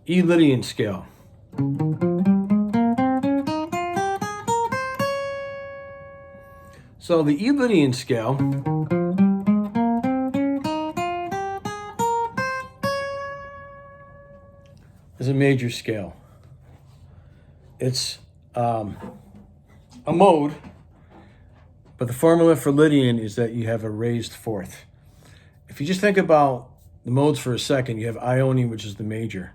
E Lydian scale. So the E Lydian scale is a major scale. It's a mode, but the formula for Lydian is that you have a raised fourth. If you just think about the modes for a second, you have Ionian, which is the major.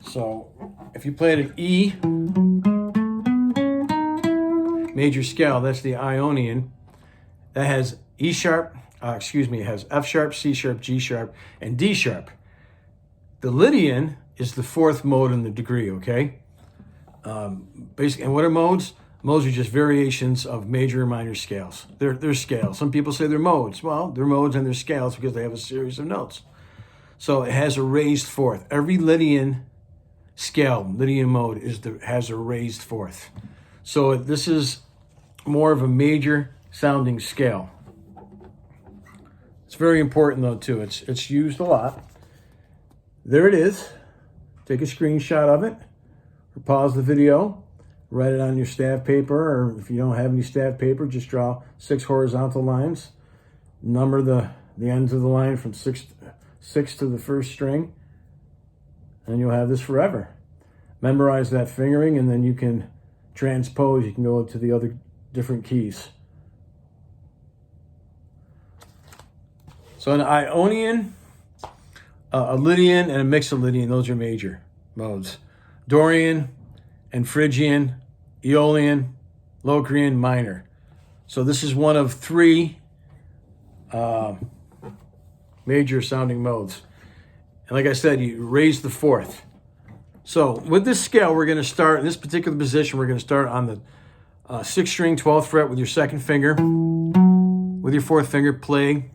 So if you played an E major scale, that's the Ionian. That has E sharp, it has F sharp, C sharp, G sharp, and D sharp. The Lydian is the fourth mode in the degree, okay? Basically, and what are modes? Modes are just variations of major and minor scales. They're scales. Some people say they're modes. Well, they're modes and they're scales because they have a series of notes. So it has a raised fourth. Every Lydian scale, Lydian mode, has a raised fourth. So this is more of a major sounding scale. It's very important though too. It's used a lot. There it is. Take a screenshot of it, or pause the video, write it on your staff paper, or if you don't have any staff paper, just draw 6 horizontal lines. Number the ends of the line from 6 to the first string, and you'll have this forever. Memorize that fingering, and then you can transpose. You can go to the other different keys. So an Ionian, a Lydian, and a mix of Lydian, those are major modes. Dorian and Phrygian, Aeolian, Locrian, minor. So this is one of 3 major sounding modes. And like I said, you raise the fourth. So with this scale, we're going to start in this particular position. We're going to start on the 6th string, 12th fret with your 2nd finger. With your 4th finger, play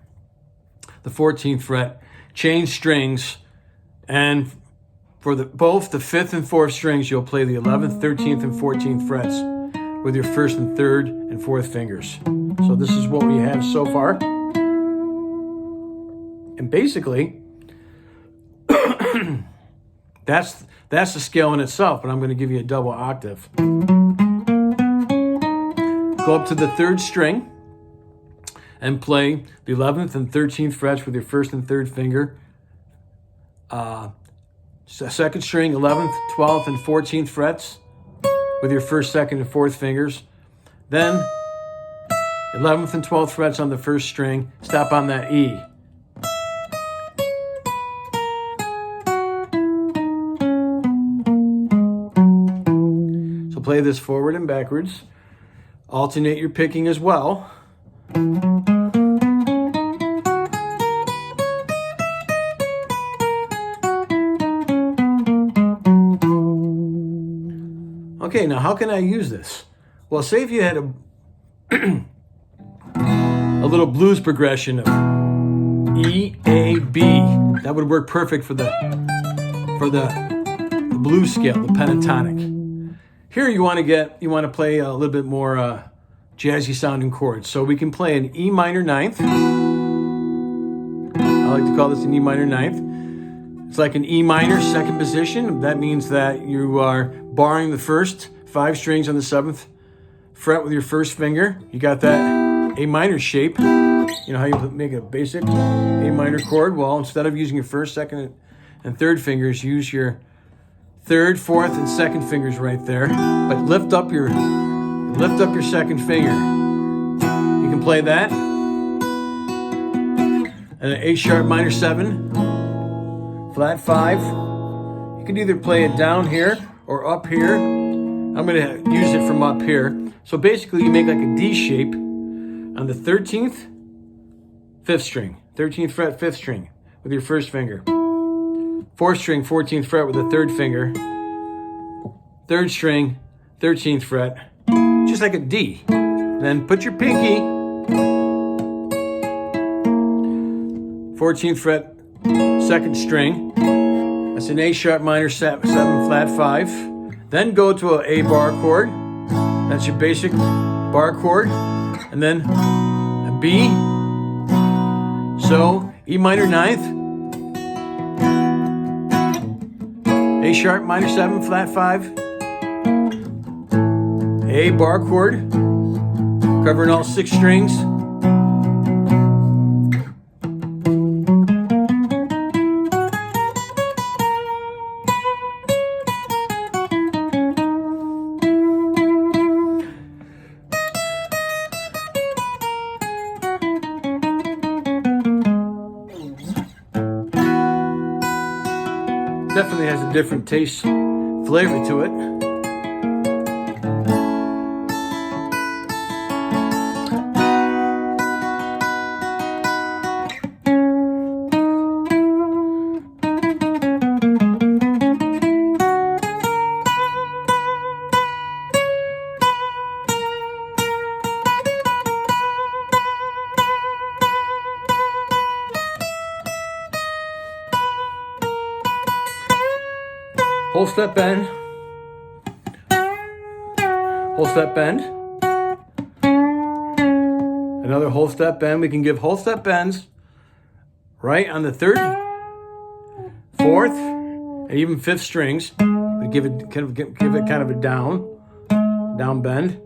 the 14th fret, change strings, and for both the 5th and 4th strings, you'll play the 11th, 13th, and 14th frets with your 1st and 3rd and 4th fingers. So this is what we have so far. And basically, that's the scale in itself, but I'm going to give you a double octave. Go up to the 3rd string and play the 11th and 13th frets with your 1st and 3rd finger. 2nd string, 11th, 12th, and 14th frets with your 1st, 2nd, and 4th fingers. Then 11th and 12th frets on the 1st string. Stop on that E. So play this forward and backwards. Alternate your picking as well. Okay, now how can I use this? Well, say if you had a little blues progression of E, A, B, that would work perfect for the blues scale, the pentatonic. Here you want to play a little bit more jazzy sounding chords. So we can play an E minor ninth. I like to call this an E minor ninth. It's like an E minor 2nd position. That means that you are barring the first 5 strings on the 7th fret with your 1st finger. You got that A minor shape. You know how you make a basic A minor chord? Well, instead of using your 1st, 2nd, and 3rd fingers, use your 3rd, 4th, and 2nd fingers right there. But lift up your 2nd finger. You can play that. And an A sharp minor 7. Flat 5. You can either play it down here or up here. I'm going to use it from up here. So basically you make like a D shape on the 13th, 5th string. 13th fret, 5th string with your 1st finger. 4th string, 14th fret with the 3rd finger. 3rd string, 13th fret. Just like a D. Then put your pinky, 14th fret, 2nd string. That's an A sharp minor 7 flat 5. Then go to an A bar chord. That's your basic bar chord. And then a B. So E minor ninth. A sharp minor 7 flat 5, A bar chord, covering all 6 strings. Definitely has a different taste, flavor to it. Whole step bend, whole step bend, another whole step bend. We can give whole step bends right on the 3rd, 4th, and even 5th strings. We give it kind of a down bend.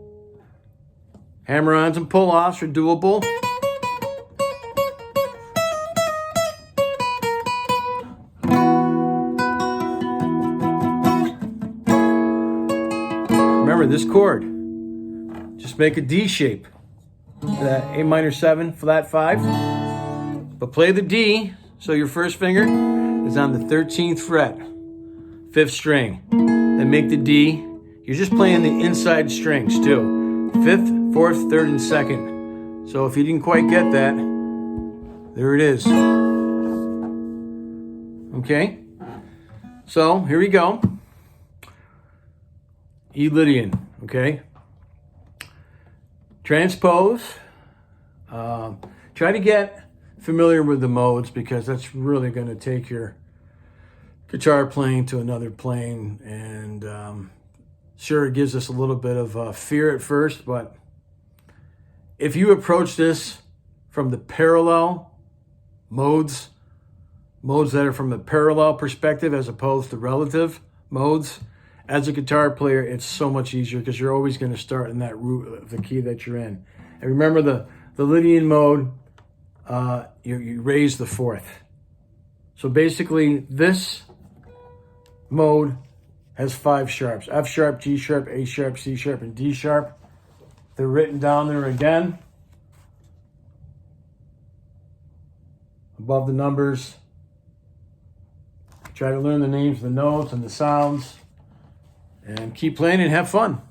Hammer-ons and pull-offs are doable. Remember this chord, just make a D shape, that A minor 7 flat 5, but play the D so your first finger is on the 13th fret, 5th string, then make the D. You're just playing the inside strings too, 5th, 4th, 3rd, and 2nd. So if you didn't quite get that, there it is. Okay, so here we go. E Lydian, okay? Transpose. Try to get familiar with the modes because that's really going to take your guitar playing to another plane. And sure, it gives us a little bit of fear at first, but if you approach this from the parallel modes that are from the parallel perspective as opposed to relative modes, as a guitar player, it's so much easier because you're always going to start in that root of the key that you're in. And remember the Lydian mode, you raise the 4th. So basically this mode has 5 sharps: F sharp, G sharp, A sharp, C sharp, and D sharp. They're written down there again, above the numbers. Try to learn the names of the notes and the sounds. And keep playing and have fun.